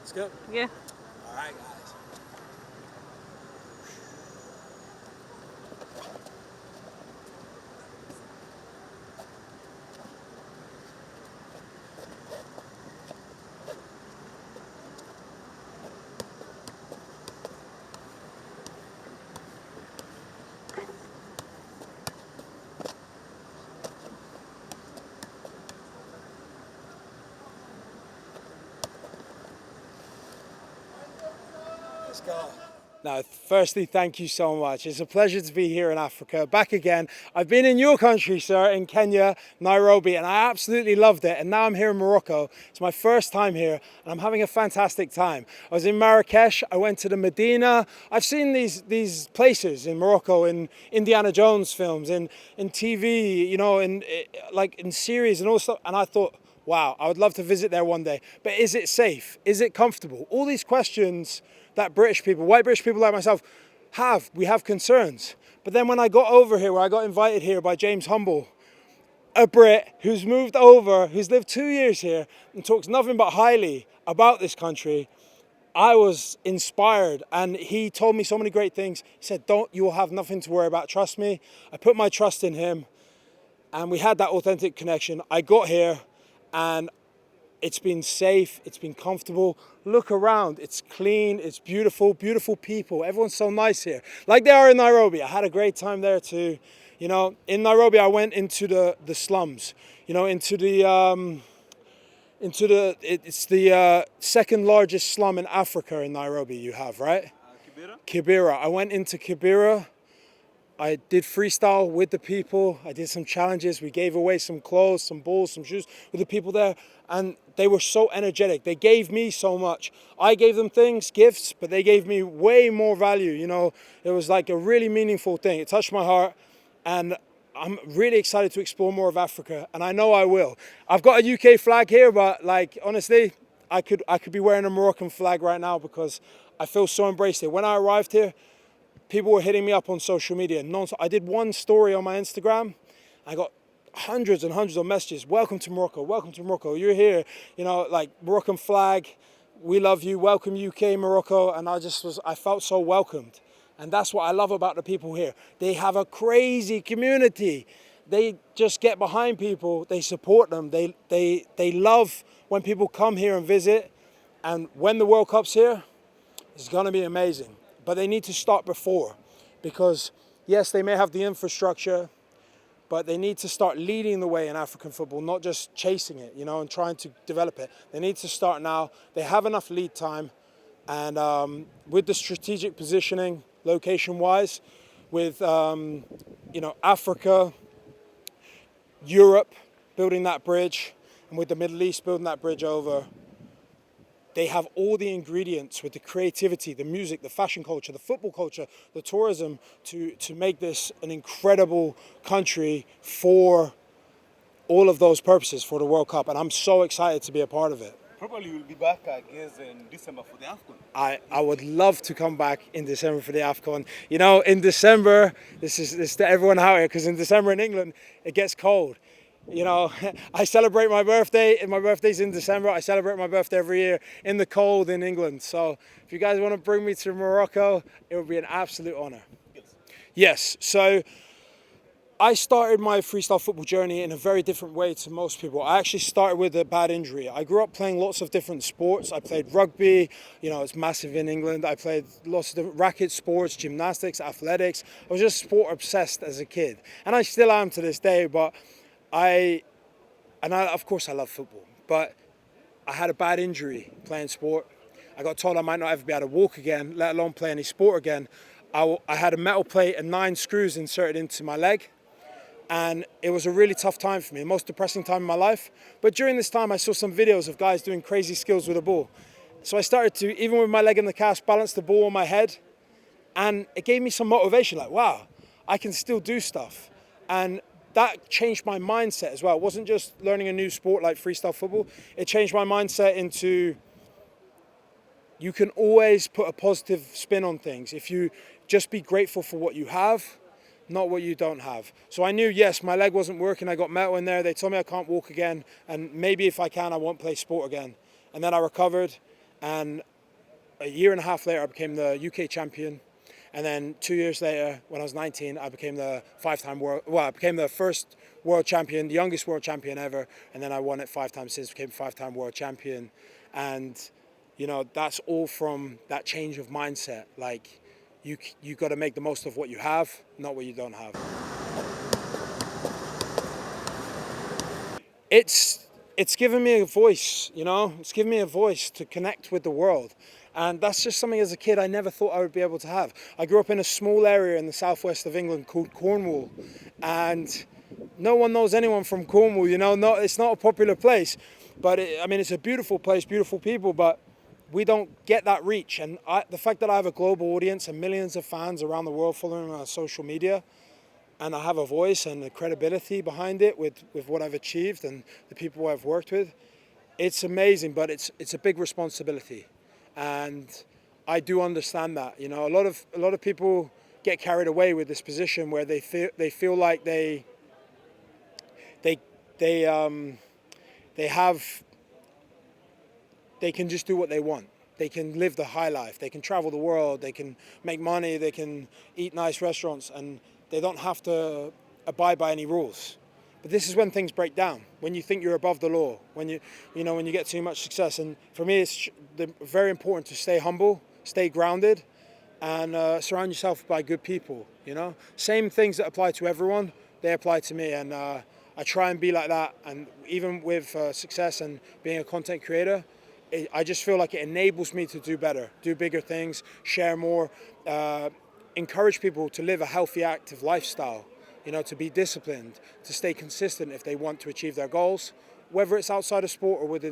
Let's go. Yeah. All right, guys. Let's go. Now, firstly, thank you so much. It's a pleasure to be here in Africa, back again. I've been in your country, sir, in Kenya, Nairobi, and I absolutely loved it. And now I'm here in Morocco. It's my first time here, and I'm having a fantastic time. I was in Marrakesh. I went to the Medina. I've seen these places in Morocco in Indiana Jones films, in TV, you know, like in series and all stuff. And I thought, wow, I would love to visit there one day. But is it safe? Is it comfortable? All these questions that British people, white British people like myself, we have concerns. But then when I got over here, where I got invited here by James Humble, a Brit who's moved over, who's lived 2 years here and talks nothing but highly about this country, I was inspired, and he told me so many great things. He said, you will have nothing to worry about, trust me. I put my trust in him, and we had that authentic connection. I got here, and it's been safe, it's been comfortable. Look around, it's clean, it's beautiful, beautiful people. Everyone's so nice here, like they are in Nairobi. I had a great time there too. You know, in Nairobi, I went into the slums. You know, it's the second largest slum in Africa in Nairobi. You have, right? Kibera. I went into Kibera. I did freestyle with the people. I did some challenges. We gave away some clothes, some balls, some shoes with the people there. And they were so energetic. They gave me so much. I gave them things, gifts, but they gave me way more value. You know, it was like a really meaningful thing. It touched my heart. And I'm really excited to explore more of Africa. And I know I will. I've got a UK flag here, but like, honestly, I could be wearing a Moroccan flag right now because I feel so embraced here. When I arrived here, people were hitting me up on social media. I did one story on my Instagram. I got hundreds and hundreds of messages. Welcome to Morocco. Welcome to Morocco. You're here. You know, like Moroccan flag. We love you. Welcome UK, Morocco. And I felt so welcomed. And that's what I love about the people here. They have a crazy community. They just get behind people. They support them. They love when people come here and visit. And when the World Cup's here, it's going to be amazing. But they need to start before, because yes, they may have the infrastructure, but they need to start leading the way in African football, not just chasing it, you know, and trying to develop it. They need to start now. They have enough lead time, and with the strategic positioning, location-wise, with you know, Africa, Europe building that bridge, and with the Middle East building that bridge over. They have all the ingredients with the creativity, the music, the fashion culture, the football culture, the tourism to make this an incredible country for all of those purposes for the World Cup. And I'm so excited to be a part of it. Probably you'll be back, I guess, in December for the AFCON. I would love to come back in December for the AFCON. You know, in December, this is to everyone out here, because in December in England, it gets cold. You know, I celebrate my birthday, and my birthday's in December. I celebrate my birthday every year in the cold in England. So if you guys want to bring me to Morocco, it would be an absolute honor. Yes, so I started my freestyle football journey in a very different way to most people. I actually started with a bad injury. I grew up playing lots of different sports. I played rugby, you know, it's massive in England. I played lots of different racket sports, gymnastics, athletics. I was just sport obsessed as a kid. And I still am to this day, but of course I love football, but I had a bad injury playing sport. I got told I might not ever be able to walk again, let alone play any sport again. I had a metal plate and 9 screws inserted into my leg, and it was a really tough time for me, the most depressing time in my life. But during this time, I saw some videos of guys doing crazy skills with a ball. So I started to, even with my leg in the cast, balance the ball on my head, and it gave me some motivation, like, wow, I can still do stuff. And that changed my mindset as well. It wasn't just learning a new sport like freestyle football. It changed my mindset into, you can always put a positive spin on things if you just be grateful for what you have, not what you don't have. So I knew, yes, my leg wasn't working. I got metal in there. They told me I can't walk again. And maybe if I can, I won't play sport again. And then I recovered. And a year and a half later, I became the UK champion. And then 2 years later, when I was 19, I became the I became the first world champion, the youngest world champion ever. And then I won it 5 times since, became 5-time world champion. And, you know, that's all from that change of mindset. Like, you got to make the most of what you have, not what you don't have. It's given me a voice, you know. It's given me a voice to connect with the world. And that's just something as a kid I never thought I would be able to have. I grew up in a small area in the southwest of England called Cornwall. And no one knows anyone from Cornwall, you know. No, it's not a popular place. But, I mean, it's a beautiful place, beautiful people, but we don't get that reach. And the fact that I have a global audience and millions of fans around the world following me on social media, and I have a voice and a credibility behind it with what I've achieved and the people I've worked with, it's amazing, but it's a big responsibility. And I do understand that. You know, a lot of people get carried away with this position where they feel like they can just do what they want. They can live the high life. They can travel the world. They can make money. They can eat nice restaurants, and they don't have to abide by any rules. But this is when things break down, when you think you're above the law, when you get too much success. And for me, it's very important to stay humble, stay grounded, and surround yourself by good people, you know. Same things that apply to everyone, they apply to me. And I try and be like that. And even with success and being a content creator, I just feel like it enables me to do better, do bigger things, share more, encourage people to live a healthy, active lifestyle, you know, to be disciplined, to stay consistent if they want to achieve their goals, whether it's outside of sport or within